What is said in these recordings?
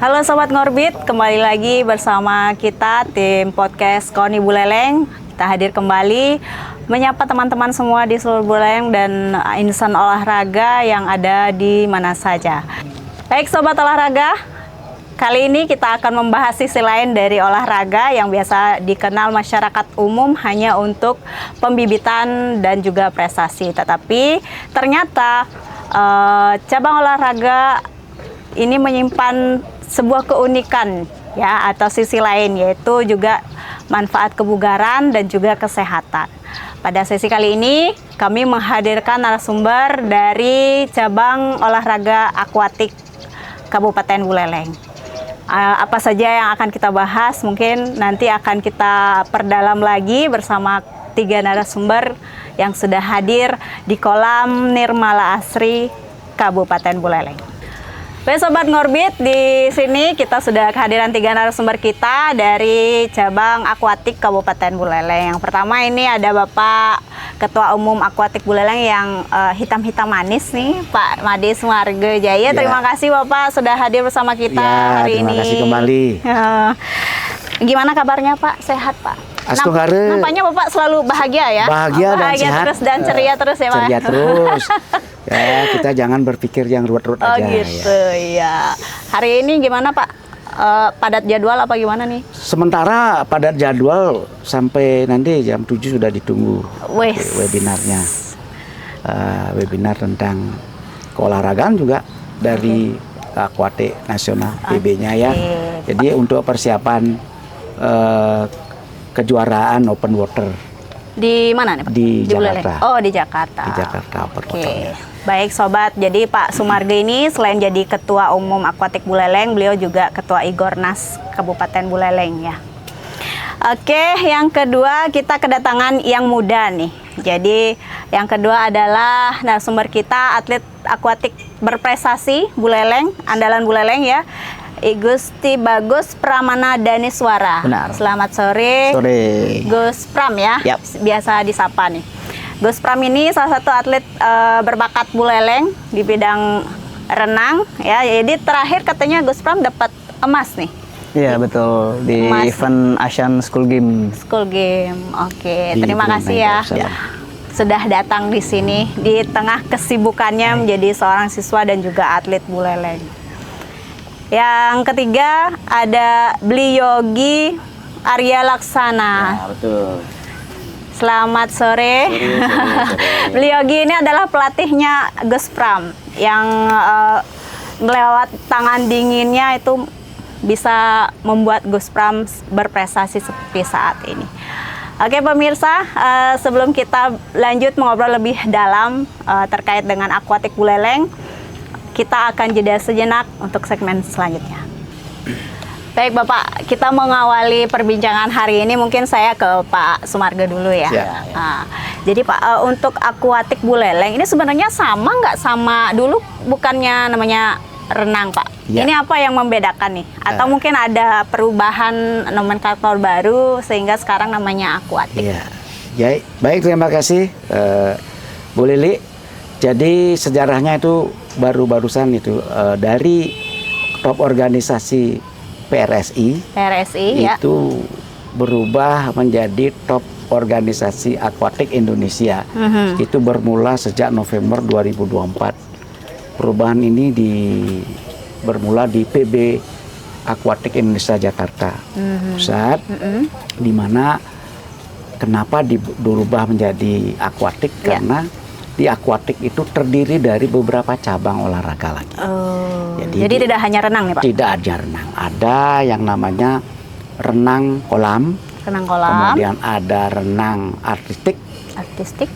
Halo Sobat Ngorbit, kembali lagi bersama kita tim podcast KONI Buleleng. Kita hadir kembali menyapa teman-teman semua di seluruh Buleleng dan insan olahraga yang ada di mana saja. Baik Sobat Olahraga, kali ini kita akan membahas sisi lain dari olahraga yang biasa dikenal masyarakat umum hanya untuk pembibitan dan juga prestasi. Tetapi ternyata cabang olahraga ini menyimpan sebuah keunikan ya atau sisi lain, yaitu juga manfaat kebugaran dan juga kesehatan. Pada sesi kali ini kami menghadirkan narasumber dari cabang olahraga akuatik Kabupaten Buleleng. Apa saja yang akan kita bahas mungkin nanti akan kita perdalam lagi bersama 3 narasumber yang sudah hadir di kolam Nirmala Asri Kabupaten Buleleng. Baik Sobat Ngorbit, di sini kita sudah kehadiran 3 narasumber kita dari cabang akuatik Kabupaten Buleleng. Yang pertama ini ada Bapak Ketua Umum Akuatik Buleleng yang hitam-hitam manis nih, Pak Made Sumargo Jaya. Terima kasih Bapak sudah hadir bersama kita hari ini. Terima kasih kembali. Gimana kabarnya Pak? Sehat Pak? Nampaknya Bapak selalu bahagia ya? Bahagia dan sehat. Terus dan ceria terus ya Pak? Ceria terus. Ya, kita jangan berpikir yang ruwet-ruwet aja. Oh gitu ya. Hari ini gimana Pak? Padat jadwal apa gimana nih? Sementara padat jadwal sampai nanti jam 7 sudah ditunggu webinarnya. Webinar tentang keolahragaan juga dari Akuatik Nasional PB-nya ya. Jadi untuk persiapan kejuaraan open water. Di mana nih Pak? Di Jakarta. Oh di Jakarta. Di Jakarta open waternya. Baik Sobat, jadi Pak Sumargo ini selain jadi Ketua Umum Akuatik Buleleng, beliau juga Ketua Igornas Kabupaten Buleleng ya. Oke, yang kedua kita kedatangan yang muda nih. Jadi yang kedua adalah narasumber kita atlet akuatik berprestasi Buleleng, andalan Buleleng ya. Gusti Bagus Pramana Daniswara. Benar. Selamat sore. Sore. Gus Pram ya, biasa disapa nih. Gus Pram ini salah satu atlet berbakat Buleleng di bidang renang ya. Jadi terakhir katanya Gus Pram dapat emas nih. Iya betul, di emas. event Asian School Game. School Game. Oke, terima kasih ya. Sudah datang di sini di tengah kesibukannya menjadi seorang siswa dan juga atlet Buleleng. Yang ketiga ada Bliyogi Arya Laksana. Ya, betul. Selamat sore. Bliyogi ini adalah pelatihnya Gus Pram yang melewat tangan dinginnya itu bisa membuat Gus Pram berprestasi seperti saat ini. Oke pemirsa, sebelum kita lanjut mengobrol lebih dalam terkait dengan akuatik Buleleng, kita akan jeda sejenak untuk segmen selanjutnya. Baik Bapak, kita mengawali perbincangan hari ini mungkin saya ke Pak Sumargo dulu ya. Nah, jadi Pak, untuk akuatik Buleleng ini sebenarnya sama nggak sama dulu bukannya namanya renang Pak? Ya. Ini apa yang membedakan nih? Atau mungkin ada perubahan nomenklatur baru sehingga sekarang namanya akuatik? Ya, baik terima kasih Bu Lili. Jadi sejarahnya itu barusan itu dari top organisasi PRSI itu berubah menjadi top organisasi akuatik Indonesia. Itu bermula sejak November 2024. Perubahan ini bermula di PB Akuatik Indonesia Jakarta Pusat, di mana kenapa dirubah menjadi akuatik karena di akuatik itu terdiri dari beberapa cabang olahraga lagi. Jadi tidak hanya renang nih Pak? Tidak aja renang, ada yang namanya renang kolam. Renang kolam. Kemudian ada renang artistik.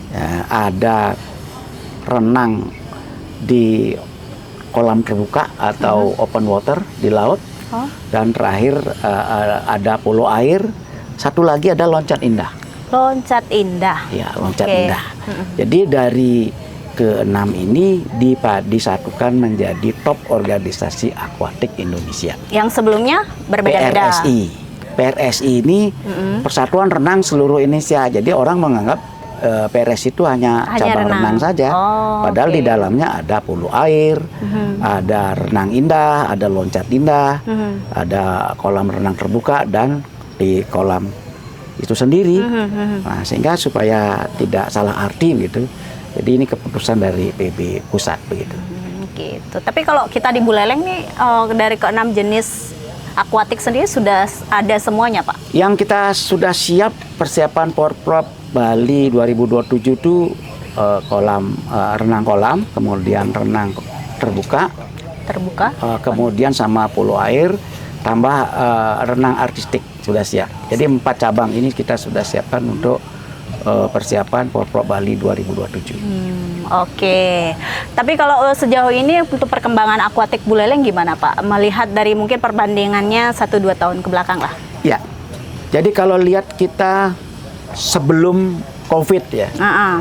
Ya, ada renang di kolam terbuka atau open water di laut. Dan terakhir ada polo air. Satu lagi ada loncat indah. Loncat indah. Ya, loncat indah. Jadi dari ke-6 ini disatukan menjadi top organisasi akuatik Indonesia. Yang sebelumnya berbeda-beda. PRSI ini Persatuan Renang Seluruh Indonesia. Jadi orang menganggap PRS itu hanya cabang renang saja. Padahal di dalamnya ada polo air, ada renang indah, ada loncat indah, ada kolam renang terbuka dan di kolam itu sendiri. Nah, sehingga supaya tidak salah arti gitu. Jadi ini keputusan dari PB pusat begitu. Gitu. Tapi kalau kita di Buleleng nih dari ke-6 jenis akuatik sendiri sudah ada semuanya, Pak? Yang kita sudah siap persiapan Porprov Bali 2027 itu kolam renang kolam, kemudian renang terbuka, kemudian sama polo air, tambah renang artistik sudah siap. Jadi 4 cabang ini kita sudah siapkan untuk persiapan Porprov Bali 2027. Oke. Tapi kalau sejauh ini untuk perkembangan akuatik Buleleng gimana, Pak? Melihat dari mungkin perbandingannya 1-2 tahun ke belakang lah. Ya. Jadi kalau lihat kita sebelum COVID ya.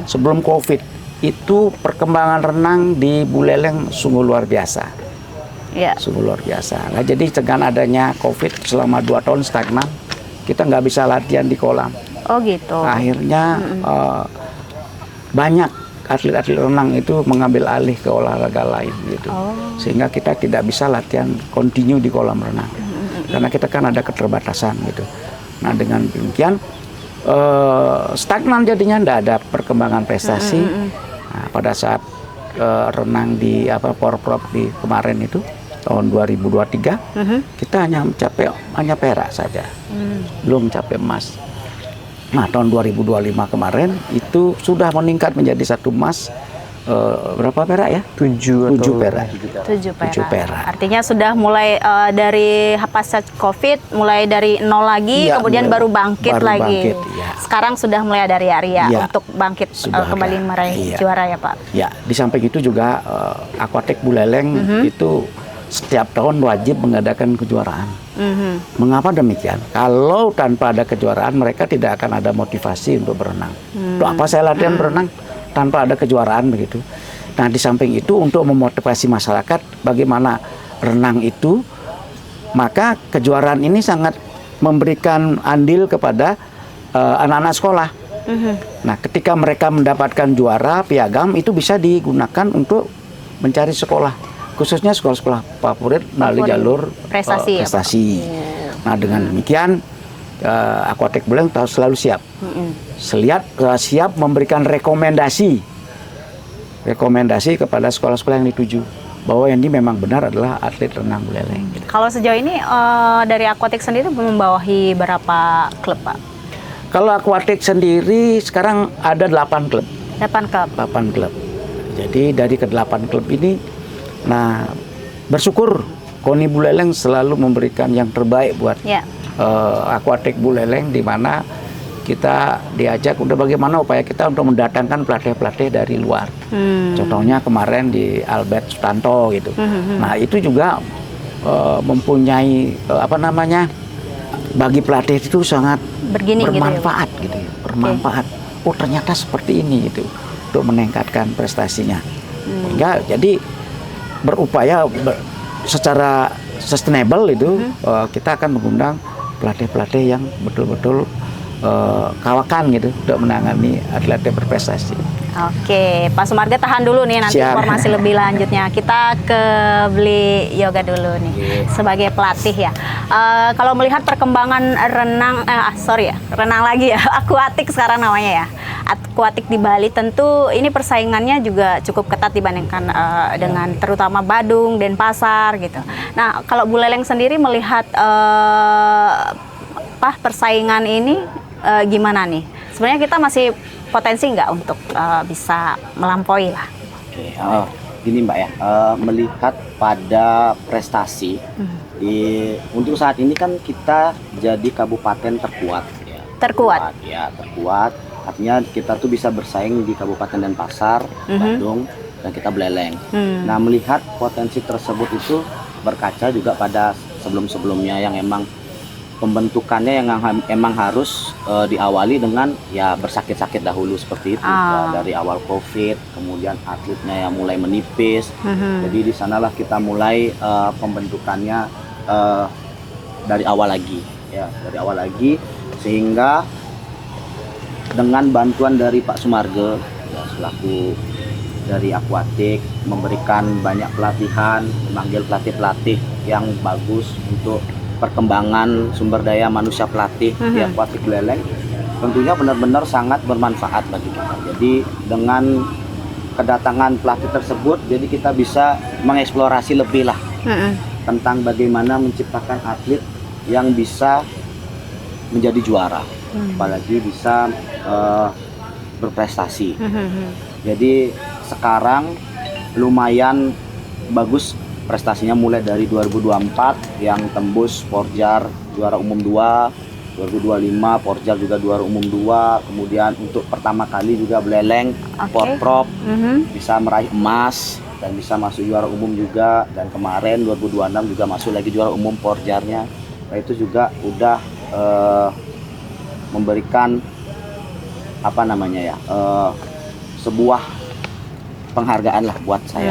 Sebelum COVID itu perkembangan renang di Buleleng sungguh luar biasa. Ya. Sungguh luar biasa. Nah, jadi dengan adanya COVID selama 2 tahun stagnan, kita nggak bisa latihan di kolam. Oh gitu. Akhirnya banyak atlet-atlet renang itu mengambil alih ke olahraga lain gitu. Sehingga kita tidak bisa latihan kontinu di kolam renang. Karena kita kan ada keterbatasan gitu. Nah, dengan demikian stagnan jadinya, tidak ada perkembangan prestasi. Nah, pada saat renang di Porprov di kemarin itu tahun 2023 kita hanya perak saja. Belum mencapai emas. Nah, tahun 2025 kemarin itu sudah meningkat menjadi 1 emas. Berapa perak ya? 7 perak. 7 perak. Artinya sudah mulai dari pasca COVID, mulai dari nol lagi, ya, kemudian baru bangkit lagi. Ya. Sekarang sudah mulai ada ria-ria untuk bangkit kembali meraih juara ya, Pak? Ya, di samping itu juga akuatik Buleleng itu setiap tahun wajib mengadakan kejuaraan. Mengapa demikian? Kalau tanpa ada kejuaraan, mereka tidak akan ada motivasi untuk berenang. Untuk apa saya latihan berenang tanpa ada kejuaraan begitu? Nah, di samping itu untuk memotivasi masyarakat bagaimana renang itu, maka kejuaraan ini sangat memberikan andil kepada anak-anak sekolah. Nah, ketika mereka mendapatkan juara piagam itu bisa digunakan untuk mencari sekolah. Khususnya sekolah-sekolah favorit melalui jalur prestasi. Nah, dengan demikian akuatik Buleleng selalu siap. Siap memberikan rekomendasi kepada sekolah-sekolah yang dituju bahwa yang ini memang benar adalah atlet renang Buleleng. Kalau sejauh ini dari akuatik sendiri membawahi berapa klub, Pak? Kalau akuatik sendiri sekarang ada 8 klub. 8 klub. Jadi dari ke-8 klub ini, nah, bersyukur KONI Buleleng selalu memberikan yang terbaik buat akuatik Buleleng, di mana kita diajak untuk bagaimana upaya kita untuk mendatangkan pelatih-pelatih dari luar. Contohnya kemarin di Albert Sutanto gitu. Nah, itu juga mempunyai bagi pelatih itu sangat bermanfaat gitu ya. Bermanfaat. Oh, ternyata seperti ini gitu untuk meningkatkan prestasinya. Sehingga jadi berupaya secara sustainable itu kita akan mengundang pelatih-pelatih yang betul-betul kawakan gitu untuk menangani atlet berprestasi. Oke, Pak Sumarga tahan dulu nih, nanti informasi lebih lanjutnya. Kita ke beli yoga dulu nih sebagai pelatih ya. Kalau melihat perkembangan renang lagi ya, akuatik sekarang namanya ya. Akuatik di Bali tentu ini persaingannya juga cukup ketat dibandingkan dengan terutama Badung, Denpasar gitu. Nah, kalau Buleleng sendiri melihat persaingan ini gimana nih? Sebenarnya kita masih potensi nggak untuk bisa melampaui lah? Oke, gini Mbak ya, melihat pada prestasi untuk saat ini kan kita jadi kabupaten terkuat. Ya. Terkuat. Artinya kita tuh bisa bersaing di Kabupaten Denpasar, Badung, dan kita Buleleng. Nah, melihat potensi tersebut itu berkaca juga pada sebelum-sebelumnya yang emang pembentukannya yang emang harus diawali dengan ya bersakit-sakit dahulu seperti itu. Ya, dari awal COVID, kemudian atletnya yang mulai menipis. Jadi di sanalah kita mulai pembentukannya dari awal lagi, ya dari awal lagi, sehingga dengan bantuan dari Pak Sumarge ya, selaku dari Aquatic, memberikan banyak pelatihan, memanggil pelatih-pelatih yang bagus untuk perkembangan sumber daya manusia pelatih di Aquatic Buleleng, tentunya benar-benar sangat bermanfaat bagi kita. Jadi dengan kedatangan pelatih tersebut, jadi kita bisa mengeksplorasi lebih lah tentang bagaimana menciptakan atlet yang bisa menjadi juara, apalagi bisa berprestasi. Jadi sekarang lumayan bagus prestasinya, mulai dari 2024 yang tembus Porjar juara umum 2, 2025 Porjar juga juara umum 2, kemudian untuk pertama kali juga Buleleng Porprov bisa meraih emas dan bisa masuk juara umum juga, dan kemarin 2026 juga masuk lagi juara umum Porjarnya. Nah, itu juga udah memberikan apa namanya ya, sebuah penghargaan lah buat saya,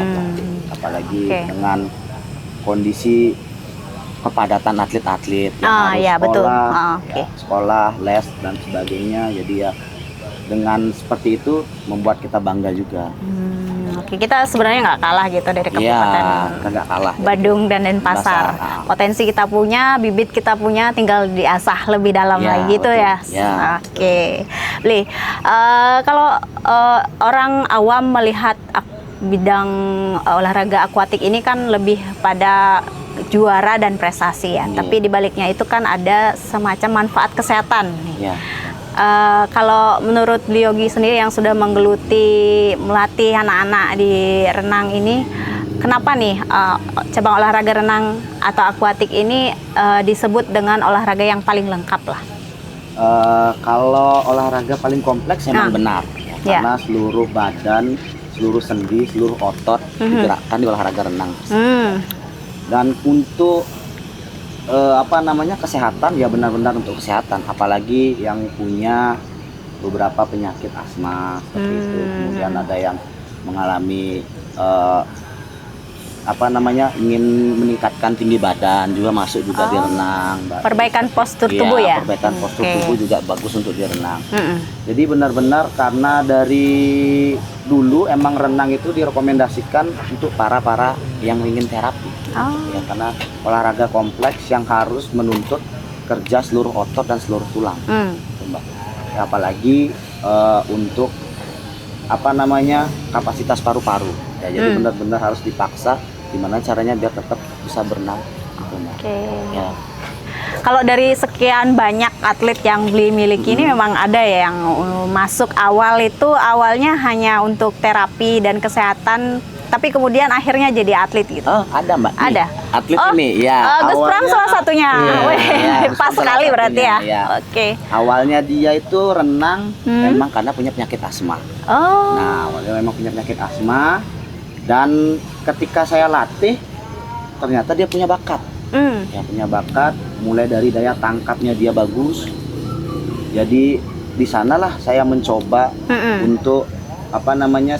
apalagi dengan kondisi kepadatan atlet-atlet yang harus betul. sekolah, sekolah, les dan sebagainya. Jadi ya dengan seperti itu membuat kita bangga juga. Oke, kita sebenarnya nggak kalah gitu dari Kabupaten kita nggak kalah. Badung dan Denpasar. Potensi kita punya, bibit kita punya, tinggal diasah lebih dalam lagi gitu ya. Oke, Bli. Kalau orang awam melihat bidang olahraga akuatik ini kan lebih pada juara dan prestasi ya. Tapi di baliknya itu kan ada semacam manfaat kesehatan nih. Kalau menurut Yogi sendiri yang sudah menggeluti melatih anak-anak di renang ini, kenapa nih cabang olahraga renang atau akuatik ini disebut dengan olahraga yang paling lengkap lah? Kalau olahraga paling kompleks memang benar ya, karena seluruh badan, seluruh sendi, seluruh otot digerakkan di olahraga renang. Dan untuk kesehatan ya benar-benar untuk kesehatan, apalagi yang punya beberapa penyakit asma seperti itu, kemudian ada yang mengalami ingin meningkatkan tinggi badan juga masuk juga di renang. Perbaikan postur tubuh ya? Perbaikan postur tubuh juga bagus untuk di renang. Jadi benar-benar karena dari dulu emang renang itu direkomendasikan untuk para yang ingin terapi. Ya, karena olahraga kompleks yang harus menuntut kerja seluruh otot dan seluruh tulang. Ya, apalagi untuk kapasitas paru-paru. Ya, jadi benar-benar harus dipaksa gimana caranya biar tetap bisa berenang. Ya. Kalau dari sekian banyak atlet yang Bli miliki ini memang ada ya yang masuk awalnya hanya untuk terapi dan kesehatan, tapi kemudian akhirnya jadi atlet gitu. Ada Mbak. Ada. Atlet ini ya. Gus Pram salah satunya. Pas sekali berarti ya. Oke. Awalnya dia itu renang memang karena punya penyakit asma. Nah, awalnya memang punya penyakit asma, dan ketika saya latih ternyata dia punya bakat. Ya, punya bakat, mulai dari daya tangkapnya dia bagus. Jadi di sanalah saya mencoba untuk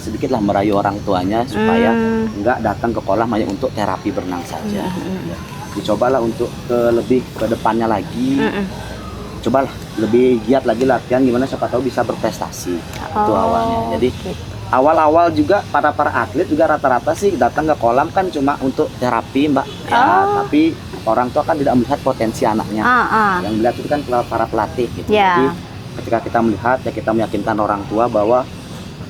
sedikitlah merayu orang tuanya supaya enggak datang ke kolam hanya untuk terapi berenang saja. Dicobalah untuk lebih ke depannya lagi. Cobalah lebih giat lagi latihan, gimana siapa tahu bisa berprestasi. Itu awalnya. Jadi awal-awal juga para atlet juga rata-rata sih datang ke kolam kan cuma untuk terapi, Mbak. Ya, tapi orang tua kan tidak melihat potensi anaknya. Yang melihat itu kan para pelatih gitu. Jadi ketika kita melihat ya kita meyakinkan orang tua bahwa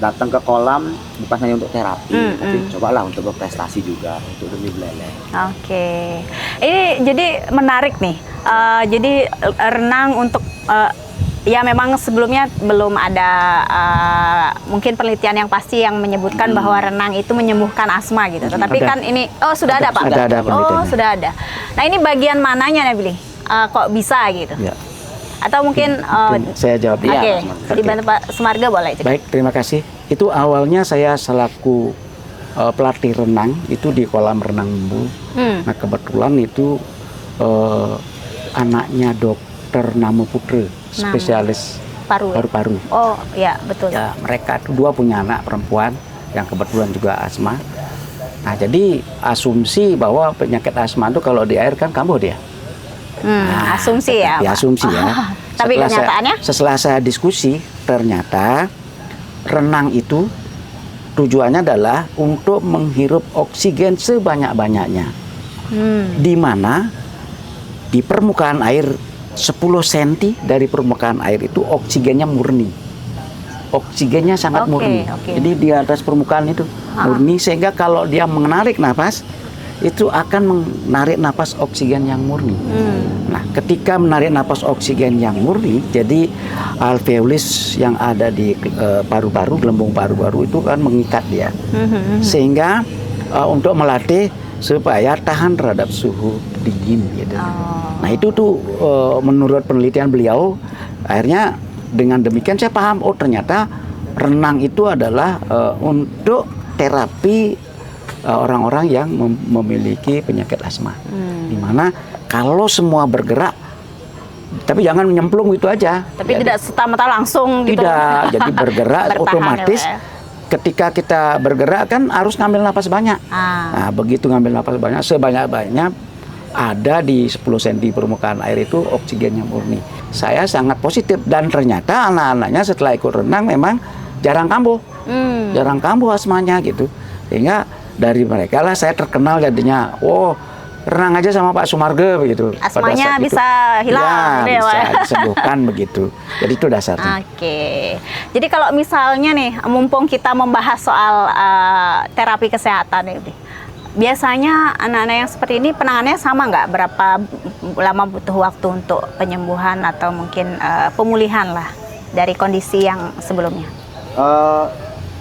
datang ke kolam bukan hanya untuk terapi, tapi cobalah untuk berprestasi juga untuk demi Buleleng. Oke. Ini jadi menarik nih. Jadi renang untuk ya memang sebelumnya belum ada mungkin penelitian yang pasti yang menyebutkan bahwa renang itu menyembuhkan asma gitu. Tetapi kan ini sudah ada Pak. Ada Sudah ada. Nah, ini bagian mananya nih Billy? Kok bisa gitu? Ya. Atau mungkin saya jawab. Oke. Dibantu Pak Sumarge boleh. Baik, terima kasih. Itu awalnya saya selaku pelatih renang itu di kolam renang Mbu. Nah, kebetulan itu anaknya Dokter Namo Putra, spesialis paru-paru. Oh, ya, betul. Ya, mereka dua punya anak perempuan yang kebetulan juga asma. Nah, jadi asumsi bahwa penyakit asma itu kalau di air kan kambuh dia. Asumsi ya. Ya, asumsi ya. Tapi kenyataannya? Setelah saya diskusi, ternyata renang itu tujuannya adalah untuk menghirup oksigen sebanyak-banyaknya. Di mana di permukaan air 10 cm dari permukaan air itu oksigennya murni. Oksigennya sangat murni. Jadi di atas permukaan itu murni, sehingga kalau dia menarik nafas itu akan menarik nafas oksigen yang murni. Nah, ketika menarik nafas oksigen yang murni, jadi alveolus yang ada di paru-paru, gelembung paru-paru itu kan mengikat dia, sehingga untuk melatih supaya tahan terhadap suhu dingin gitu. Nah itu tuh menurut penelitian beliau, akhirnya dengan demikian saya paham, oh ternyata renang itu adalah untuk terapi orang-orang yang memiliki penyakit asma. Dimana kalau semua bergerak, tapi jangan nyemplung itu aja. Tapi tidak serta-merta langsung gitu. Tidak, jadi bergerak otomatis. Ya. Ketika kita bergerak kan harus ngambil napas banyak. Nah, begitu ngambil napas banyak, sebanyak-banyaknya ada di 10 cm permukaan air itu oksigennya murni. Saya sangat positif, dan ternyata anak-anaknya setelah ikut renang memang jarang kambuh. Jarang kambuh asmanya gitu. Sehingga dari mereka lah saya terkenal jadinya, oh renang aja sama Pak Sumarga begitu. Asmanya bisa hilang, ya, bisa disembuhkan begitu. Jadi itu dasarnya. Oke. Jadi kalau misalnya nih, mumpung kita membahas soal terapi kesehatan ini, biasanya anak-anak yang seperti ini penanganannya sama nggak? Berapa lama butuh waktu untuk penyembuhan atau mungkin pemulihan lah dari kondisi yang sebelumnya?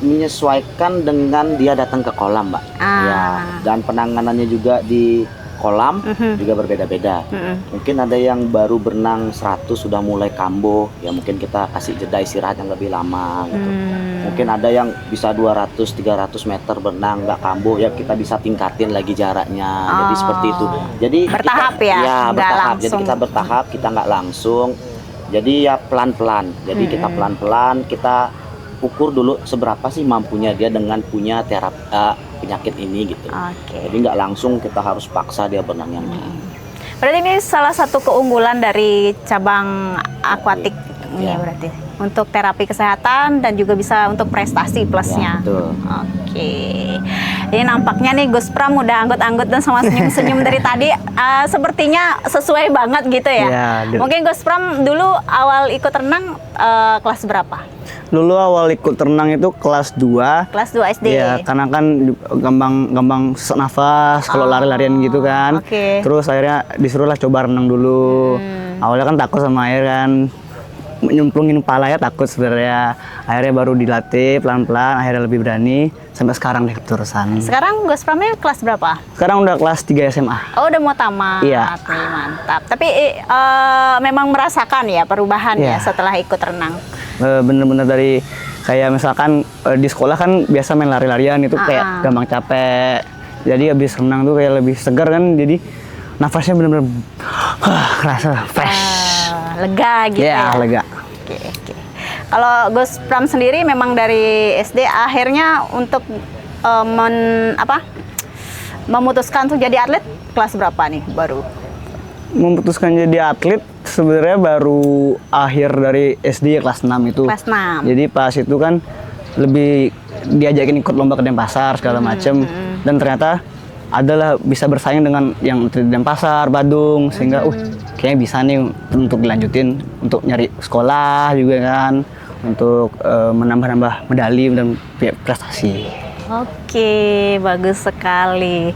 Menyesuaikan dengan dia datang ke kolam, Mbak. Ya, dan penanganannya juga di kolam juga berbeda-beda. Mungkin ada yang baru berenang 100 sudah mulai kambuh, ya mungkin kita kasih jeda istirahat yang lebih lama gitu. Mungkin ada yang bisa 200-300 meter berenang nggak kambuh, ya kita bisa tingkatin lagi jaraknya. Jadi seperti itu. Jadi bertahap kita, ya? Bertahap. Jadi kita bertahap, kita nggak langsung. Jadi ya pelan-pelan. Jadi kita pelan-pelan, kita ukur dulu seberapa sih mampunya dia dengan punya terapi penyakit ini gitu. Jadi nggak langsung kita harus paksa dia berenang yang Berarti ini salah satu keunggulan dari cabang akuatik ya berarti untuk terapi kesehatan dan juga bisa untuk prestasi plusnya. Ini nampaknya nih Gus Pram udah anggut-anggut dan sama senyum-senyum dari tadi, sepertinya sesuai banget gitu ya. Mungkin Gus Pram dulu awal ikut renang kelas berapa? Dulu awal ikut renang itu kelas 2. Kelas 2 SD. Iya, karena kan gampang sesak nafas kalau lari-larian gitu kan. Terus akhirnya disuruhlah coba renang dulu. Awalnya kan takut sama air kan. Nyemplungin kepala ya takut sebenarnya. Akhirnya baru dilatih pelan-pelan, akhirnya lebih berani sampai sekarang deh keterusan. Sekarang Gus Pramnya kelas berapa? Sekarang udah kelas 3 SMA. Oh, udah mau tamat. Iya. Mantap. Tapi memang merasakan ya perubahan ya setelah ikut renang. Bener-bener dari kayak misalkan di sekolah kan biasa main lari-larian itu kayak gampang capek. Jadi habis renang tuh kayak lebih segar kan, jadi nafasnya bener-bener kerasa fresh. Lega gitu ya? Lega. Oke. Kalau Gus Pram sendiri memang dari SD akhirnya untuk memutuskan untuk jadi atlet kelas berapa nih baru? Memutuskan jadi atlet sebenarnya baru akhir dari SD kelas 6 itu. Kelas 6. Jadi pas itu kan lebih diajakin ikut lomba ke Denpasar segala macem, dan ternyata adalah bisa bersaing dengan yang di Denpasar, Badung, sehingga kayaknya bisa nih untuk dilanjutin untuk nyari sekolah juga kan, untuk menambah-nambah medali dan prestasi. Oke, bagus sekali.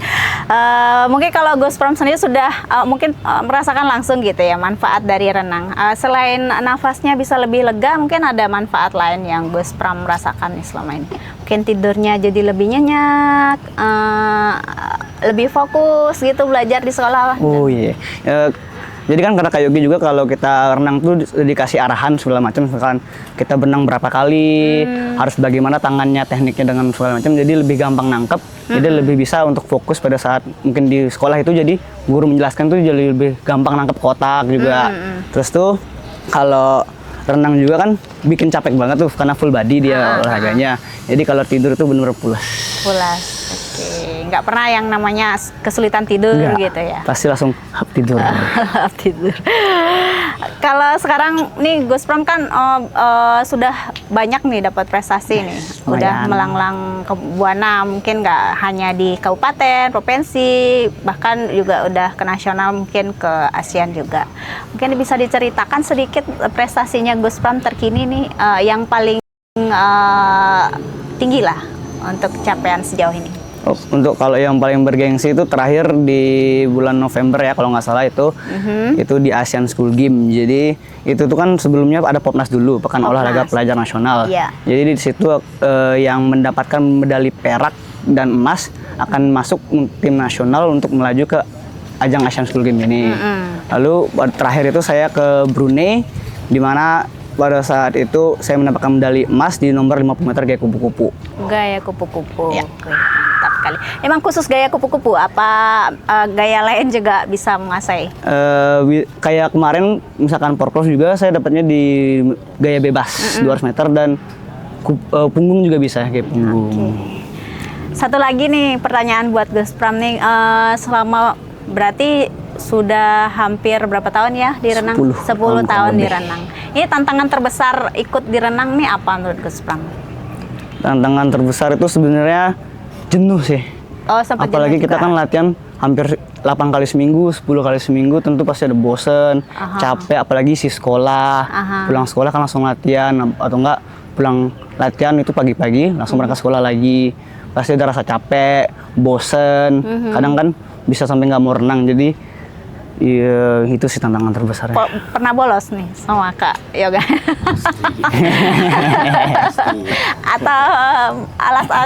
Mungkin kalau Gus Pram sendiri sudah mungkin merasakan langsung gitu ya manfaat dari renang. Selain nafasnya bisa lebih lega, mungkin ada manfaat lain yang Gus Pram rasakan nih selama ini. Mungkin tidurnya jadi lebih nyenyak, lebih fokus gitu belajar di sekolah. Oh iya. Jadi kan karena Kak Yogi juga kalau kita renang tuh dikasih arahan segala macam, misalkan kita berenang berapa kali, harus bagaimana tangannya, tekniknya dengan segala macam, jadi lebih gampang nangkep, jadi lebih bisa untuk fokus pada saat mungkin di sekolah itu, jadi guru menjelaskan tuh jadi lebih gampang nangkep kotak juga. Terus tuh kalau renang juga kan bikin capek banget tuh karena full body dia olahraganya, jadi kalau tidur itu bener-bener pulas. Oke, nggak pernah yang namanya kesulitan tidur Nggak. gitu ya? Pasti langsung hap tidur. Tidur. Kalau sekarang nih Gus Pram kan sudah banyak nih dapat prestasi nih, udah Lumayan. melanglang ke Buana, mungkin nggak hanya di kabupaten, provinsi, bahkan juga udah ke nasional, mungkin ke ASEAN juga. Mungkin bisa diceritakan sedikit prestasinya Gus Pram terkini nih, yang paling tinggi lah untuk capaian sejauh ini. Oh, untuk kalau yang paling bergengsi itu terakhir di bulan November ya kalau nggak salah itu di Asian School Game. Jadi itu tuh kan sebelumnya ada Popnas dulu, Pekan Popnas. Olahraga Pelajar Nasional. Iya. Jadi di situ yang mendapatkan medali perak dan emas akan masuk tim nasional untuk melaju ke ajang Asian School Game ini. Lalu terakhir itu saya ke Brunei, di mana pada saat itu saya mendapatkan medali emas di nomor 50 meter gaya kupu-kupu. Gaya kupu-kupu. Ya. Oke, mantap kali. Emang khusus gaya kupu-kupu, apa gaya lain juga bisa menguasai? Kayak kemarin misalkan porprov juga saya dapatnya di gaya bebas 200 meter dan punggung juga bisa kayak punggung. Satu lagi nih pertanyaan buat Gus Pram nih, selama berarti sudah hampir berapa tahun ya di renang? 10 tahun tahun di lebih. renang. Ini tantangan terbesar ikut di renang nih apa menurut Gus Pram? Tantangan terbesar itu sebenarnya jenuh sih. Oh, sempat Apalagi jenuh kita juga. kan latihan hampir 8 kali seminggu, 10 kali seminggu, tentu pasti ada bosen, capek, apalagi si sekolah. Pulang sekolah kan langsung latihan, atau enggak pulang latihan itu pagi-pagi, langsung berangkat sekolah lagi. Pasti ada rasa capek, bosen, kadang kan bisa sampai nggak mau renang, jadi iya, itu sih tantangan terbesarnya. Pernah bolos nih sama Kak Yoga? Atau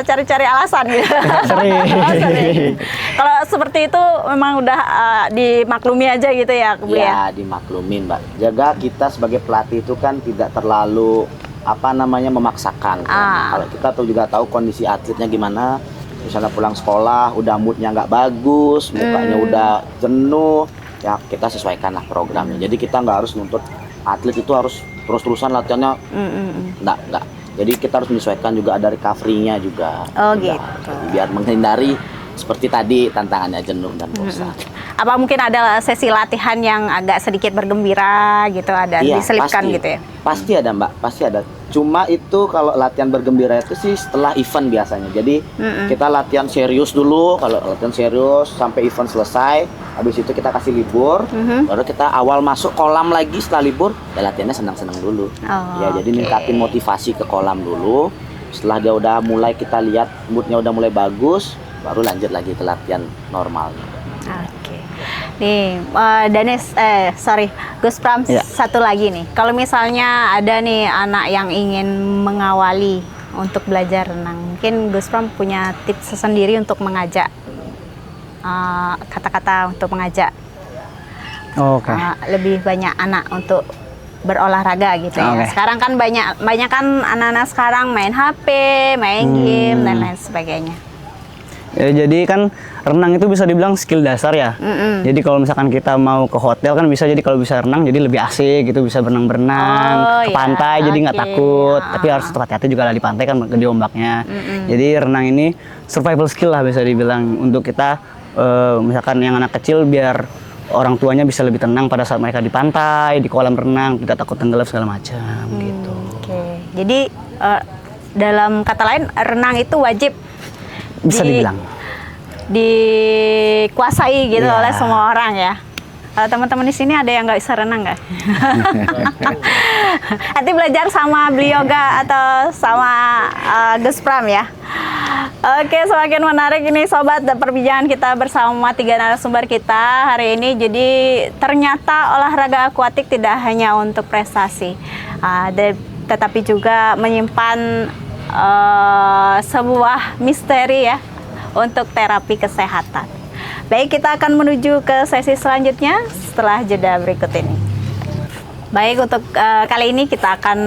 cari-cari alasan gitu? Sering. Oh, sering. Kalau seperti itu memang udah dimaklumi aja gitu ya, Bu ya? Ya, dimaklumin, Mbak. Jaga kita sebagai pelatih itu kan tidak terlalu memaksakan. Kalau kita tuh juga tahu kondisi atletnya gimana. Misalnya pulang sekolah, udah moodnya nggak bagus, mukanya udah jenuh, ya kita sesuaikan lah programnya. Jadi kita nggak harus nuntut atlet itu harus terus-terusan latihannya, nggak. Jadi kita harus menyesuaikan juga dari recovery-nya juga. Oh, Udah. gitu. Biar menghindari seperti tadi tantangannya jenuh dan bosan. Apa mungkin ada sesi latihan yang agak sedikit bergembira gitu, ada Iya, diselipkan pasti. gitu ya? Pasti ada, Mbak, pasti ada. Cuma itu kalau latihan bergembira itu sih setelah event biasanya. Jadi kita latihan serius dulu, kalau latihan serius sampai event selesai. Habis itu kita kasih libur, baru kita awal masuk kolam lagi setelah libur, ya latihannya senang-senang dulu. Ya, jadi ningkatin motivasi ke kolam dulu. Setelah dia udah mulai kita lihat moodnya udah mulai bagus, baru lanjut lagi ke latihan normal. Oke. Nih, Gus Pram, Ya. satu lagi nih. Kalau misalnya ada nih anak yang ingin mengawali untuk belajar renang, mungkin Gus Pram punya tips sendiri untuk mengajak kata-kata untuk mengajak Oke. lebih banyak anak untuk berolahraga gitu ya. Oke. Sekarang kan banyak kan anak-anak sekarang main HP, main game dan lain sebagainya. Ya, jadi kan renang itu bisa dibilang skill dasar ya. Jadi kalau misalkan kita mau ke hotel kan bisa, jadi kalau bisa renang jadi lebih asik gitu, bisa berenang-berenang Oh, ke ya, pantai, jadi nggak oke. takut. Tapi harus tetap hati-hati juga lah di pantai kan gede ombaknya. Jadi renang ini survival skill lah bisa dibilang untuk kita, misalkan yang anak kecil biar orang tuanya bisa lebih tenang pada saat mereka di pantai, di kolam renang, tidak takut tenggelam segala macam gitu. Oke. Jadi dalam kata lain renang itu wajib Bisa dibilang. dikuasai gitu Iya. oleh semua orang ya. Kalau teman-teman di sini ada yang nggak bisa renang nggak? Nanti belajar sama beliau atau sama Gus Pram ya. Oke, semakin menarik ini sobat perbincangan kita bersama 3 narasumber kita hari ini. Jadi ternyata olahraga akuatik tidak hanya untuk prestasi, tetapi juga menyimpan sebuah misteri ya untuk terapi kesehatan. Baik, kita akan menuju ke sesi selanjutnya setelah jeda berikut ini. Baik, untuk kali ini kita akan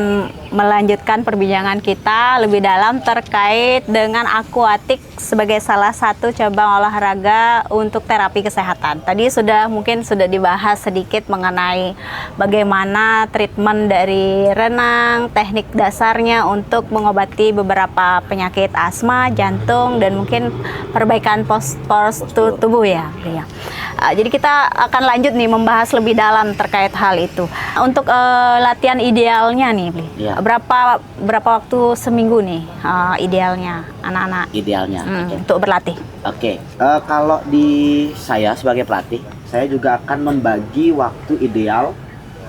melanjutkan perbincangan kita lebih dalam terkait dengan akuatik sebagai salah satu cabang olahraga untuk terapi kesehatan. Tadi mungkin sudah dibahas sedikit mengenai bagaimana treatment dari renang, teknik dasarnya untuk mengobati beberapa penyakit asma, jantung, dan mungkin perbaikan postur tubuh ya. Jadi kita akan lanjut nih membahas lebih dalam terkait hal itu. Untuk latihan idealnya nih, Bli. Ya. Berapa waktu seminggu nih idealnya anak-anak? Idealnya. Untuk berlatih. Oke. Kalau di saya sebagai pelatih, saya juga akan membagi waktu ideal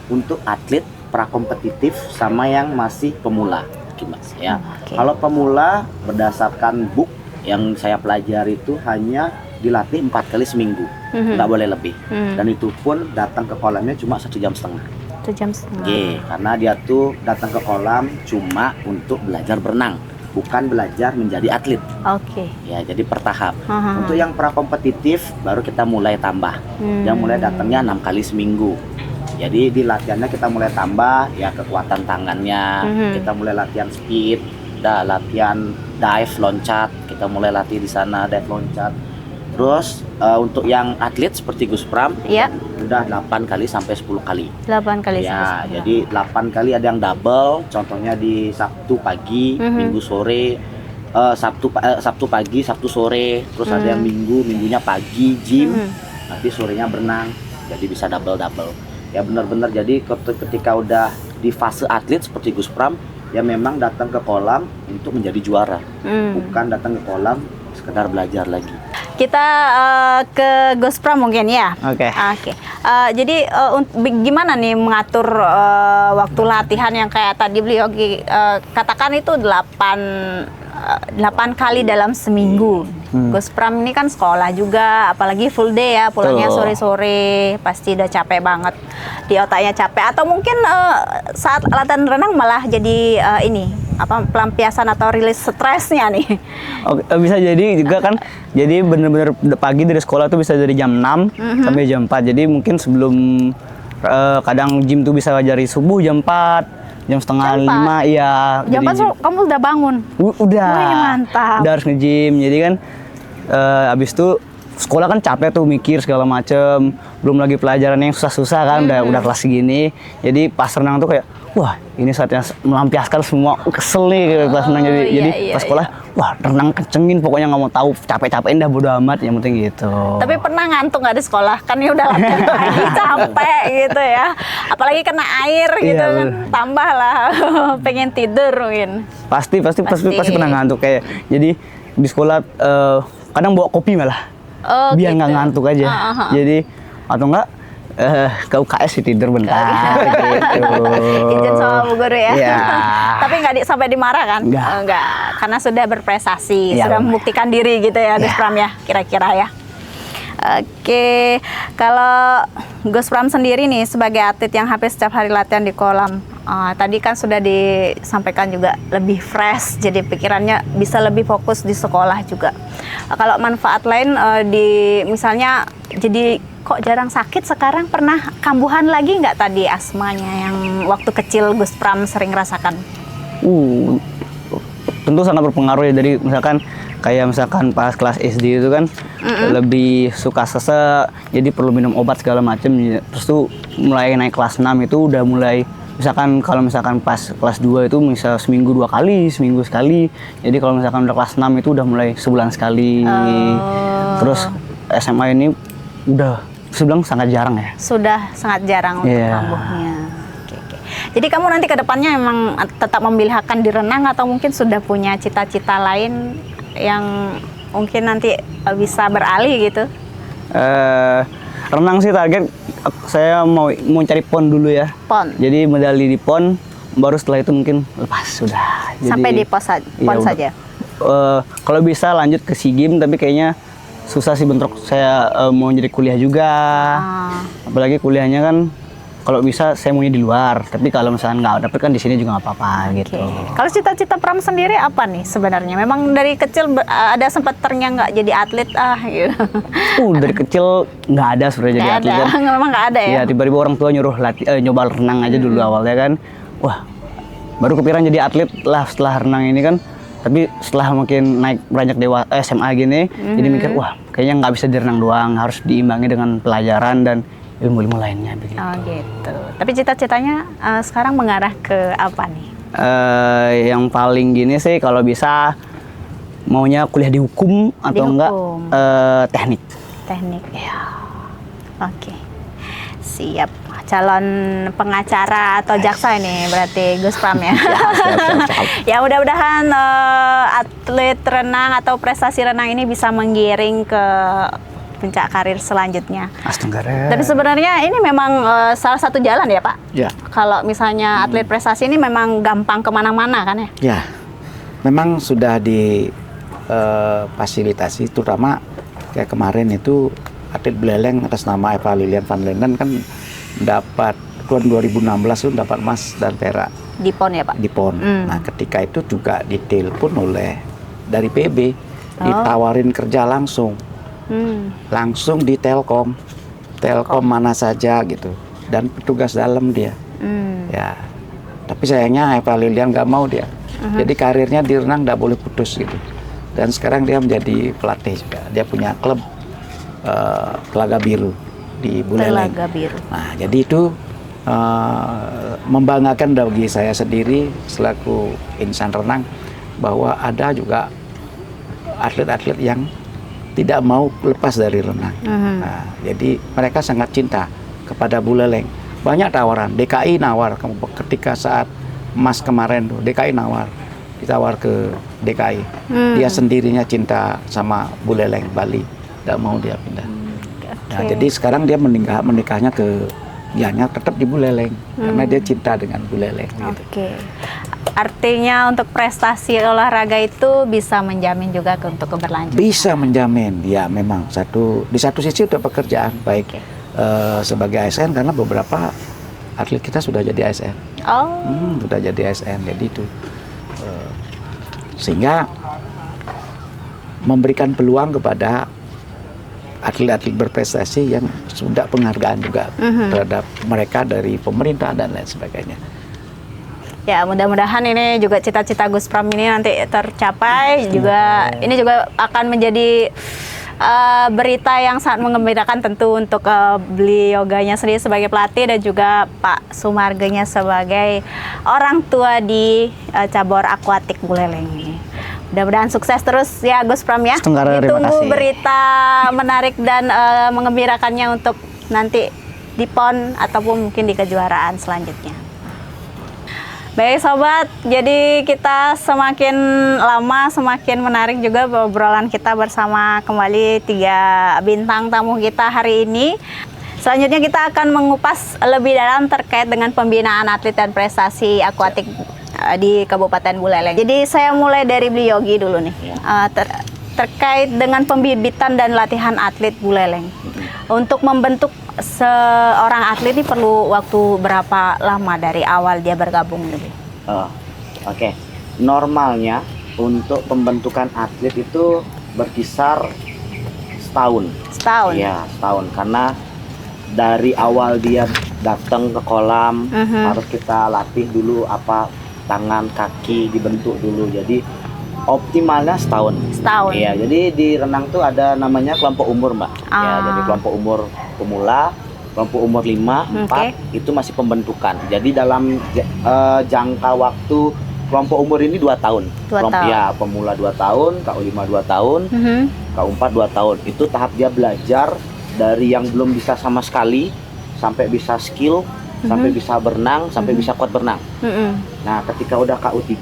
untuk atlet prakompetitif sama yang masih pemula, Mas. Ya. Oke. Kalau pemula berdasarkan book yang saya pelajari itu hanya dilatih 4 kali seminggu, nggak boleh lebih. Dan itu pun datang ke kolamnya cuma 1,5 jam. 1,5 jam. Karena dia tuh datang ke kolam cuma untuk belajar berenang, bukan belajar menjadi atlet. Oke. Ya, jadi bertahap. Untuk yang prakompetitif baru kita mulai tambah. Yang mulai datangnya 6 kali seminggu. Jadi di latihannya kita mulai tambah ya kekuatan tangannya, kita mulai latihan speed, latihan dive loncat, kita mulai latih di sana dive loncat. Terus untuk yang atlet seperti Gus Pram, udah 8 kali sampai 10 kali. 8 kali ya, jadi 8 kali ada yang double, contohnya di Sabtu pagi, Minggu sore, Sabtu pagi, Sabtu sore, terus ada yang minggunya pagi gym, nanti sorenya berenang, jadi bisa double. Ya benar-benar jadi ketika udah di fase atlet seperti Gus Pram, ya memang datang ke kolam untuk menjadi juara, bukan datang ke kolam sekedar belajar lagi. Kita ke Gus Pram mungkin ya. Oke. Jadi gimana nih mengatur waktu latihan yang kayak tadi beliau katakan itu 8 kali dalam seminggu. Gus Pram ini kan sekolah juga, apalagi full day ya, pulangnya sore-sore, pasti udah capek banget, di otaknya capek. Atau mungkin saat latihan renang malah jadi pelampiasan atau rilis stresnya nih. Oke, bisa jadi juga kan. Jadi bener-bener pagi dari sekolah tuh bisa dari jam 6 sampai jam 4. Jadi mungkin sebelum kadang gym tuh bisa dari subuh jam 4. Jam setengah 5 ya. Jam 4 kamu udah bangun? Udah. Wih, mantap. Udah harus nge-gym. Jadi kan abis itu sekolah kan capek tuh mikir segala macem. Belum lagi pelajaran yang susah-susah kan, udah kelas segini. Jadi pas renang tuh kayak, wah ini saatnya melampiaskan semua kesel nih pas renang. Jadi pas sekolah, wah renang kencengin pokoknya nggak mau tahu capek-capekin dah bodo amat, yang penting gitu. Tapi pernah ngantuk nggak di sekolah? Kan ya udah latihan pagi capek gitu ya. Apalagi kena air gitu kan, tambah lah pengen tidur mungkin. Pasti pernah ngantuk kayak. Jadi di sekolah kadang bawa kopi malah, biar nggak ngantuk aja. Jadi atau enggak ke UKS tidur bentar gitu. Izin sama Bu Guru ya. Iya. Tapi nggak sampai dimarah kan? Enggak. Karena sudah berprestasi, sudah membuktikan diri gitu ya, Gus Pram ya, kira-kira ya. Oke, kalau Gus Pram sendiri nih sebagai atlet yang hampir setiap hari latihan di kolam, tadi kan sudah disampaikan juga lebih fresh, jadi pikirannya bisa lebih fokus di sekolah juga. Kalau manfaat lain misalnya jadi kok jarang sakit sekarang, pernah kambuhan lagi nggak tadi asmanya yang waktu kecil Gus Pram sering rasakan? Tentu sangat berpengaruh ya, dari misalkan pas kelas SD itu kan lebih suka sesek, jadi perlu minum obat segala macam. Terus tuh mulai naik kelas 6 itu udah mulai, misalkan kalau misalkan pas kelas 2 itu misal seminggu 2 kali, seminggu sekali. Jadi kalau misalkan udah kelas 6 itu udah mulai sebulan sekali. Terus SMA ini udah sebulan sangat jarang ya. Sudah sangat jarang untuk kambuhnya. Jadi kamu nanti ke depannya memang tetap memilihkan di renang atau mungkin sudah punya cita-cita lain yang mungkin nanti bisa beralih gitu? Renang sih target saya mau cari PON dulu ya. PON. Jadi medali di PON, baru setelah itu mungkin lepas sudah. Sampai di PON saja. Kalau bisa lanjut ke SEA Games, tapi kayaknya susah sih bentrok. Saya mau jadi kuliah juga. Apalagi kuliahnya kan kalau bisa saya maunya di luar, tapi kalau misalnya nggak dapet kan di sini juga nggak apa-apa gitu. Kalau cita-cita Pram sendiri apa nih sebenarnya? Memang dari kecil ada sempat ternyang nggak jadi atlet gitu. Dari kecil nggak ada sebenarnya jadi atlet kan. Memang nggak ada ya? Ya tiba-tiba orang tua nyuruh nyoba renang aja dulu awalnya kan. Wah baru kepikiran jadi atlet lah setelah renang ini kan. Tapi setelah mungkin naik beranjak SMA gini, jadi mikir wah kayaknya nggak bisa direnang doang, harus diimbangi dengan pelajaran dan ilmu-ilmu lainnya begitu. Oh gitu. Tapi cita-citanya sekarang mengarah ke apa nih? Yang paling gini sih kalau bisa maunya kuliah di hukum atau enggak teknik. Teknik ya. Oke. Siap. Calon pengacara atau jaksa ini berarti Gus Pram ya. Ya mudah-mudahan atlet renang atau prestasi renang ini bisa menggiring ke puncak karir selanjutnya. Astaga. Tapi sebenarnya ini memang salah satu jalan ya Pak? Ya. Kalau misalnya atlet prestasi ini memang gampang kemana-mana kan ya? Ya, memang sudah fasilitasi, terutama kayak kemarin itu atlet beleleng atas nama Eva Lilian van Lenden kan dapat tahun 2016 itu dapat emas dan perak Di PON ya Pak? di PON. Nah ketika itu juga ditelepon oleh dari PB, ditawarin kerja langsung di Telkom mana saja gitu, dan petugas dalam dia. Ya, tapi sayangnya Eva Lilian nggak mau dia. Jadi karirnya di renang nggak boleh putus gitu. Dan sekarang dia menjadi pelatih juga. Dia punya klub Telaga Biru di Buleleng. Telaga Biru. Nah, jadi itu membanggakan bagi saya sendiri selaku insan renang bahwa ada juga atlet-atlet yang tidak mau lepas dari renang. Nah, jadi mereka sangat cinta kepada Buleleng. Banyak tawaran, DKI nawar ketika saat emas kemarin tuh, DKI ditawar ke DKI. Dia sendirinya cinta sama Buleleng Bali, tidak mau dia pindah. Nah, jadi sekarang dia menikahnya ke dianya tetap di Buleleng karena dia cinta dengan Buleleng. Oke. Artinya untuk prestasi olahraga itu bisa menjamin juga untuk keberlanjutan. Bisa menjamin, ya memang di satu sisi untuk pekerjaan baik sebagai ASN karena beberapa atlet kita sudah jadi ASN. Sudah jadi ASN, jadi itu sehingga memberikan peluang kepada atlet-atlet berprestasi yang sudah penghargaan juga terhadap mereka dari pemerintah dan lain sebagainya. Ya mudah-mudahan ini juga cita-cita Gus Pram ini nanti tercapai. Juga ini juga akan menjadi berita yang sangat menggembirakan tentu untuk beliaunya sendiri sebagai pelatih dan juga Pak Sumargenya sebagai orang tua di cabur akuatik Buleleng ini. Mudah-mudahan sukses terus ya Gus Pram ya. Ditunggu berita menarik dan mengembirakannya untuk nanti di PON ataupun mungkin di kejuaraan selanjutnya. Baik sobat, jadi kita semakin lama semakin menarik juga obrolan kita bersama kembali 3 bintang tamu kita hari ini. Selanjutnya kita akan mengupas lebih dalam terkait dengan pembinaan atlet dan prestasi akuatik di Kabupaten Buleleng. Jadi saya mulai dari beliau Yogi dulu nih, terkait dengan pembibitan dan latihan atlet Buleleng. Untuk membentuk seorang atlet ini perlu waktu berapa lama dari awal dia bergabung dulu? Oke. Normalnya untuk pembentukan atlet itu berkisar setahun. Setahun? Iya, setahun. Karena dari awal dia datang ke kolam, harus kita latih dulu tangan, kaki dibentuk dulu. Jadi optimalnya setahun. Setahun. Iya, jadi di renang tuh ada namanya kelompok umur, Mbak. Ya, jadi kelompok umur pemula, kelompok umur 5, 4 itu masih pembentukan. Jadi dalam jangka waktu kelompok umur ini 2 tahun. Ya, pemula 2 tahun, KU5 2 tahun, KU4 2 tahun. Itu tahap dia belajar dari yang belum bisa sama sekali sampai bisa skill, sampai bisa berenang, sampai bisa kuat berenang. Nah, ketika udah KU3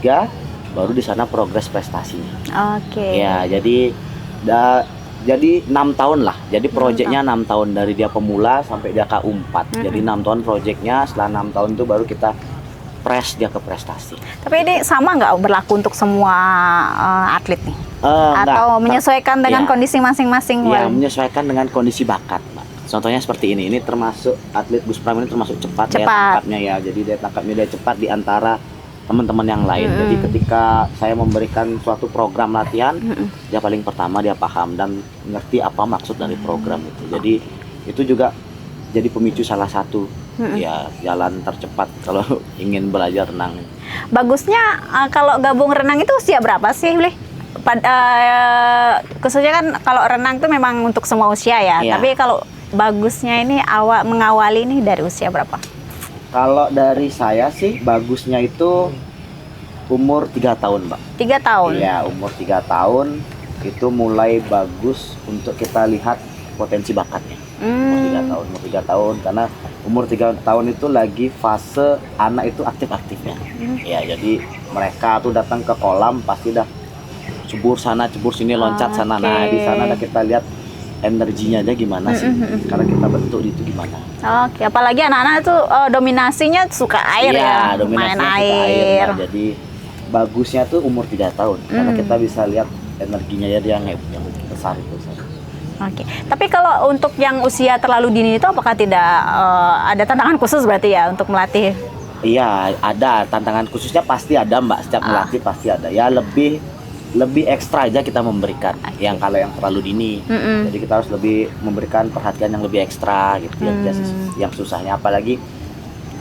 baru di sana progres prestasinya. Ya, jadi 6 tahun lah. Jadi proyeknya 6 tahun dari dia pemula sampai dia KU4. Jadi 6 tahun proyeknya, setelah 6 tahun itu baru kita dia ke prestasi. Tapi ini sama nggak berlaku untuk semua atlet nih? Atau menyesuaikan dengan kondisi masing-masing? Ya, menyesuaikan dengan kondisi bakat, Mbak. Contohnya seperti ini termasuk atlet Gus Pram ini termasuk cepat. Daya tangkapnya ya. Jadi daya tangkapnya dia cepat di antara teman-teman yang lain. Jadi ketika saya memberikan suatu program latihan, dia paling pertama dia paham dan ngerti apa maksud dari program itu. Jadi itu juga jadi pemicu salah satu ya jalan tercepat kalau ingin belajar renang. Bagusnya kalau gabung renang itu usia berapa sih, Bli? Khususnya kan kalau renang itu memang untuk semua usia ya. Iya. Tapi kalau bagusnya ini mengawali ini dari usia berapa? Kalau dari saya sih bagusnya itu umur 3 tahun, Mbak. 3 tahun. Iya, umur 3 tahun itu mulai bagus untuk kita lihat potensi bakatnya. Umur 3 tahun karena umur 3 tahun itu lagi fase anak itu aktif-aktifnya. Ya, jadi mereka tuh datang ke kolam pasti dah cebur sana, cebur sini, loncat sana. Nah, di sana dah kita lihat energinya aja gimana sih. Karena kita bentuk itu gimana. Oke, apalagi anak-anak itu dominasinya suka air ya, main dominasinya suka air. Nah, jadi bagusnya tuh umur 3 tahun karena kita bisa lihat energinya ya dia yang besar itu. Oke, tapi kalau untuk yang usia terlalu dini itu apakah tidak ada tantangan khusus berarti ya untuk melatih? Iya, ada tantangan khususnya pasti ada, Mbak. Setiap melatih pasti ada. Ya lebih ekstra aja kita memberikan. Yang kalau yang terlalu dini, jadi kita harus lebih memberikan perhatian yang lebih ekstra gitu ya. Yang susahnya apalagi